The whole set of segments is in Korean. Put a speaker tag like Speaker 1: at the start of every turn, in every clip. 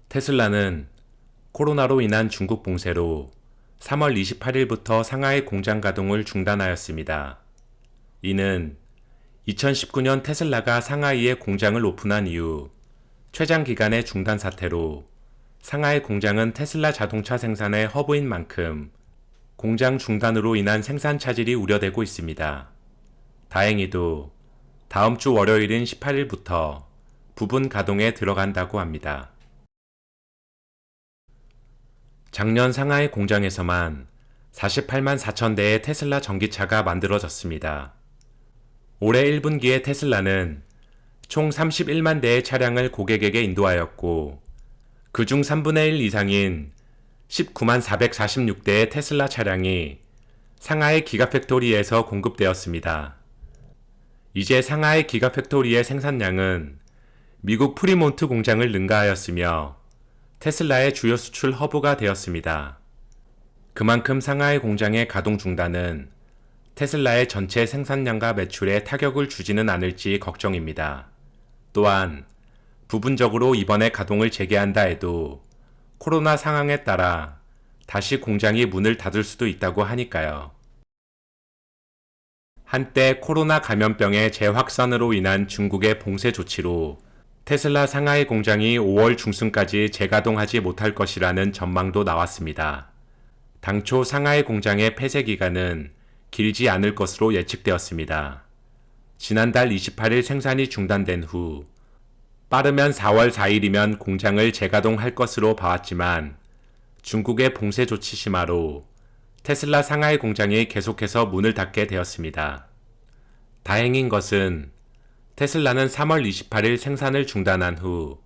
Speaker 1: 테슬라는 코로나로 인한 중국 봉쇄로 3월 28일부터 상하이 공장 가동을 중단하였습니다. 이는 2019년 테슬라가 상하이에 공장을 오픈한 이후 최장 기간의 중단 사태로 상하이 공장은 테슬라 자동차 생산의 허브인 만큼 공장 중단으로 인한 생산 차질이 우려되고 있습니다. 다행히도 다음 주 월요일인 18일부터 부분 가동에 들어간다고 합니다. 작년 상하이 공장에서만 48만 4천 대의 테슬라 전기차가 만들어졌습니다. 올해 1분기에 테슬라는 총 31만 대의 차량을 고객에게 인도하였고, 그중 3분의 1 이상인 19만 446대의 테슬라 차량이 상하이 기가팩토리에서 공급되었습니다. 이제 상하이 기가팩토리의 생산량은 미국 프리몬트 공장을 능가하였으며 테슬라의 주요 수출 허브가 되었습니다. 그만큼 상하이 공장의 가동 중단은 테슬라의 전체 생산량과 매출에 타격을 주지는 않을지 걱정입니다. 또한 부분적으로 이번에 가동을 재개한다 해도 코로나 상황에 따라 다시 공장이 문을 닫을 수도 있다고 하니까요. 한때 코로나 감염병의 재확산으로 인한 중국의 봉쇄 조치로 테슬라 상하이 공장이 5월 중순까지 재가동하지 못할 것이라는 전망도 나왔습니다. 당초 상하이 공장의 폐쇄 기간은 길지 않을 것으로 예측되었습니다. 지난달 28일 생산이 중단된 후 빠르면 4월 4일이면 공장을 재가동할 것으로 봐왔지만 중국의 봉쇄 조치 심화로 테슬라 상하이 공장이 계속해서 문을 닫게 되었습니다. 다행인 것은 테슬라는 3월 28일 생산을 중단한 후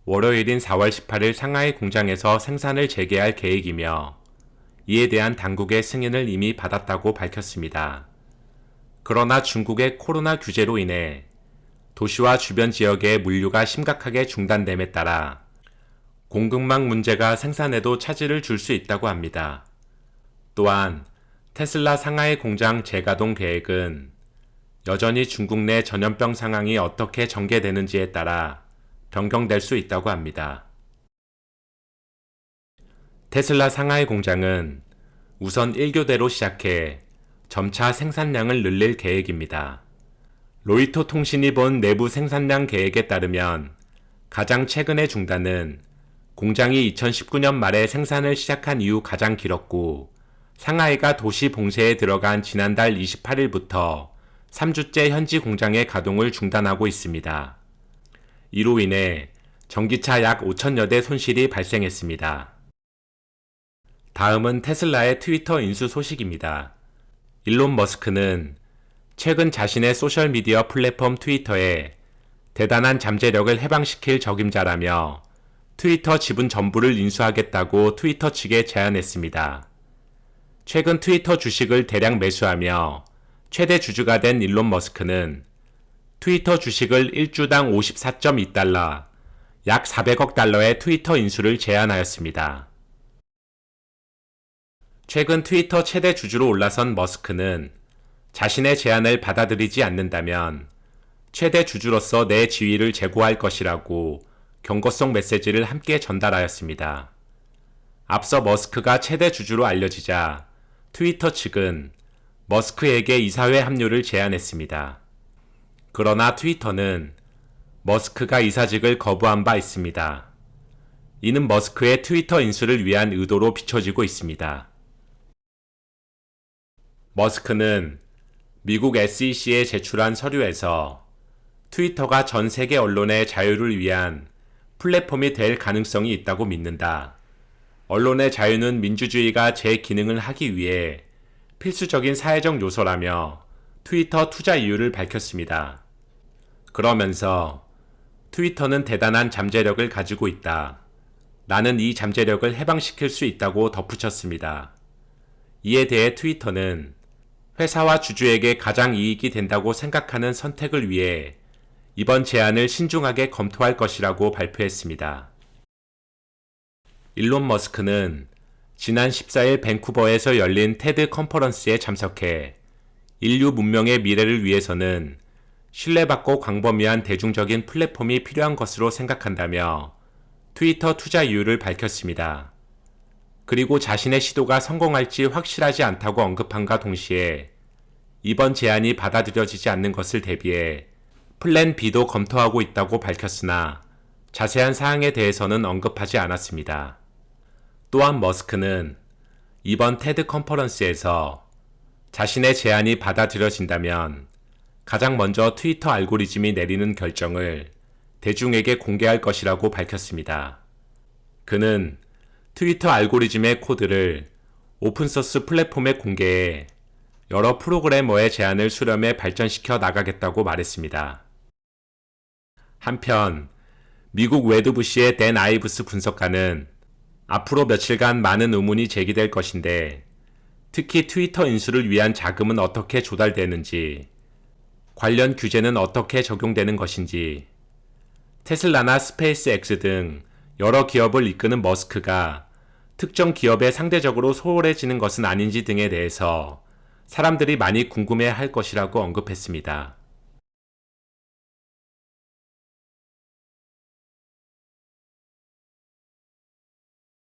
Speaker 1: 월요일인 4월 18일 상하이 공장에서 생산을 재개할 계획이며 이에 대한 당국의 승인을 이미 받았다고 밝혔습니다. 그러나 중국의 코로나 규제로 인해 도시와 주변 지역의 물류가 심각하게 중단됨에 따라 공급망 문제가 생산에도 차질을 줄 수 있다고 합니다. 또한 테슬라 상하이 공장 재가동 계획은 여전히 중국 내 전염병 상황이 어떻게 전개되는지에 따라 변경될 수 있다고 합니다. 테슬라 상하이 공장은 우선 1교대로 시작해 점차 생산량을 늘릴 계획입니다. 로이터 통신이 본 내부 생산량 계획에 따르면 가장 최근의 중단은 공장이 2019년 말에 생산을 시작한 이후 가장 길었고, 상하이가 도시 봉쇄에 들어간 지난달 28일부터 3주째 현지 공장의 가동을 중단하고 있습니다. 이로 인해 전기차 약 5천여 대 손실이 발생했습니다. 다음은 테슬라의 트위터 인수 소식입니다. 일론 머스크는 최근 자신의 소셜미디어 플랫폼 트위터에 대단한 잠재력을 해방시킬 적임자라며 트위터 지분 전부를 인수하겠다고 트위터 측에 제안했습니다. 최근 트위터 주식을 대량 매수하며 최대 주주가 된 일론 머스크는 트위터 주식을 1주당 54.2달러, 약 400억 달러의 트위터 인수를 제안하였습니다. 최근 트위터 최대 주주로 올라선 머스크는 자신의 제안을 받아들이지 않는다면 최대 주주로서 내 지위를 제고할 것이라고 경고성 메시지를 함께 전달하였습니다. 앞서 머스크가 최대 주주로 알려지자 트위터 측은 머스크에게 이사회 합류를 제안했습니다. 그러나 트위터는 머스크가 이사직을 거부한 바 있습니다. 이는 머스크의 트위터 인수를 위한 의도로 비춰지고 있습니다. 머스크는 미국 SEC에 제출한 서류에서 트위터가 전 세계 언론의 자유를 위한 플랫폼이 될 가능성이 있다고 믿는다. 언론의 자유는 민주주의가 제 기능을 하기 위해 필수적인 사회적 요소라며 트위터 투자 이유를 밝혔습니다. 그러면서 트위터는 대단한 잠재력을 가지고 있다. 나는 이 잠재력을 해방시킬 수 있다고 덧붙였습니다. 이에 대해 트위터는 회사와 주주에게 가장 이익이 된다고 생각하는 선택을 위해 이번 제안을 신중하게 검토할 것이라고 발표했습니다. 일론 머스크는 지난 14일 밴쿠버에서 열린 테드 컨퍼런스에 참석해 인류 문명의 미래를 위해서는 신뢰받고 광범위한 대중적인 플랫폼이 필요한 것으로 생각한다며 트위터 투자 이유를 밝혔습니다. 그리고 자신의 시도가 성공할지 확실하지 않다고 언급함과 동시에 이번 제안이 받아들여지지 않는 것을 대비해 플랜 B도 검토하고 있다고 밝혔으나 자세한 사항에 대해서는 언급하지 않았습니다. 또한 머스크는 이번 테드 컨퍼런스에서 자신의 제안이 받아들여진다면 가장 먼저 트위터 알고리즘이 내리는 결정을 대중에게 공개할 것이라고 밝혔습니다. 그는 트위터 알고리즘의 코드를 오픈소스 플랫폼에 공개해 여러 프로그래머의 제안을 수렴해 발전시켜 나가겠다고 말했습니다. 한편 미국 웨드부시의 댄 아이브스 분석가는 앞으로 며칠간 많은 의문이 제기될 것인데 특히 트위터 인수를 위한 자금은 어떻게 조달되는지, 관련 규제는 어떻게 적용되는 것인지, 테슬라나 스페이스X 등 여러 기업을 이끄는 머스크가 특정 기업에 상대적으로 소홀해지는 것은 아닌지 등에 대해서 사람들이 많이 궁금해할 것이라고 언급했습니다.